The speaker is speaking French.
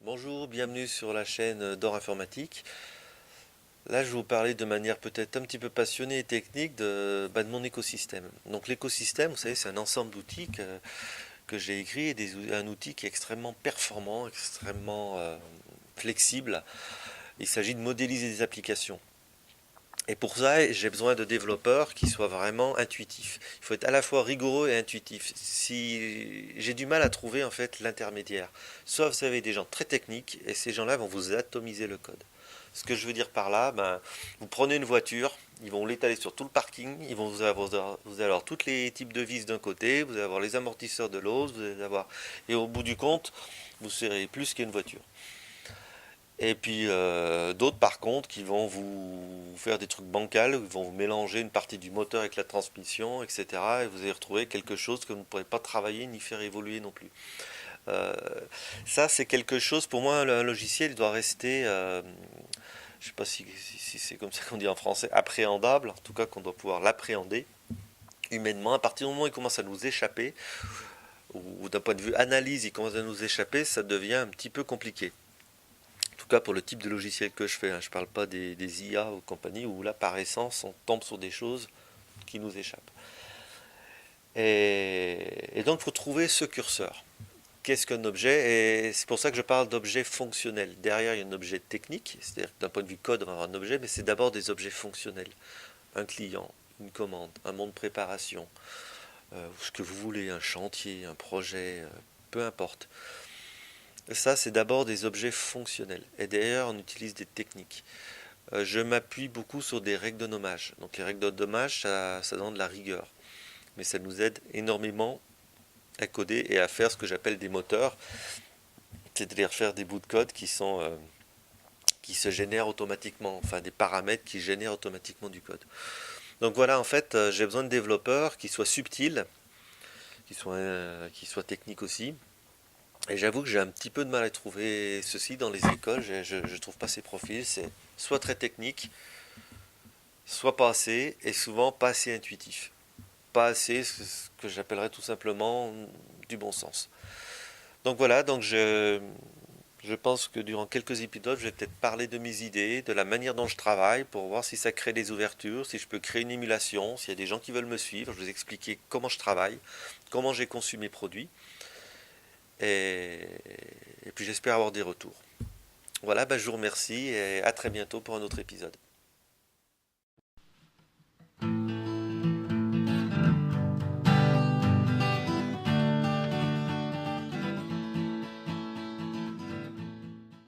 Bonjour, bienvenue sur la chaîne d'Or Informatique. Là, je vais vous parler de manière peut-être un petit peu passionnée et technique de mon écosystème. Donc l'écosystème, vous savez, c'est un ensemble d'outils que j'ai écrit et un outil qui est extrêmement performant, extrêmement flexible. Il s'agit de modéliser des applications. Et pour ça, j'ai besoin de développeurs qui soient vraiment intuitifs. Il faut être à la fois rigoureux et intuitif. Si j'ai du mal à trouver en fait l'intermédiaire. Soit vous avez des gens très techniques et ces gens-là vont vous atomiser le code. Ce que je veux dire par là, vous prenez une voiture, ils vont l'étaler sur tout le parking, vous allez avoir tous les types de vis d'un côté, vous allez avoir les amortisseurs de l'autre, et au bout du compte, vous serez plus qu'une voiture. Et puis d'autres par contre qui vont vous faire des trucs bancals, ils vont vous mélanger une partie du moteur avec la transmission, etc. Et vous allez retrouver quelque chose que vous ne pourrez pas travailler ni faire évoluer non plus. Euh, Ça c'est quelque chose, pour moi un logiciel il doit rester, je ne sais pas si c'est comme ça qu'on dit en français, appréhendable, en tout cas qu'on doit pouvoir l'appréhender humainement. À partir du moment où il commence à nous échapper, ou d'un point de vue analyse il commence à nous échapper, ça devient un petit peu compliqué. En tout cas pour le type de logiciel que je fais, hein. Je ne parle pas des IA ou compagnie où là par essence on tombe sur des choses qui nous échappent. Et donc il faut trouver ce curseur. Qu'est-ce qu'un objet? Et c'est pour ça que je parle d'objets fonctionnels. Derrière il y a un objet technique, c'est-à-dire que d'un point de vue code on va avoir un objet, mais c'est d'abord des objets fonctionnels. Un client, une commande, un monde de préparation, ce que vous voulez, un chantier, un projet, peu importe. Ça, c'est d'abord des objets fonctionnels. Et d'ailleurs, on utilise des techniques. Je m'appuie beaucoup sur des règles de nommage. Donc les règles de nommage, ça donne de la rigueur. Mais ça nous aide énormément à coder et à faire ce que j'appelle des moteurs, c'est-à-dire faire des bouts de code qui se génèrent automatiquement, enfin des paramètres qui génèrent automatiquement du code. Donc voilà, en fait, j'ai besoin de développeurs qui soient subtils, qui soient techniques aussi. Et j'avoue que j'ai un petit peu de mal à trouver ceci dans les écoles. Je trouve pas ces profils. C'est soit très technique, soit pas assez, et souvent pas assez intuitif. Pas assez ce que j'appellerais tout simplement du bon sens. Donc voilà, je pense que durant quelques épisodes, je vais peut-être parler de mes idées, de la manière dont je travaille, pour voir si ça crée des ouvertures, si je peux créer une émulation, s'il y a des gens qui veulent me suivre. Je vais vous expliquer comment je travaille, comment j'ai conçu mes produits, et, et puis j'espère avoir des retours. Voilà, je vous remercie et à très bientôt pour un autre épisode.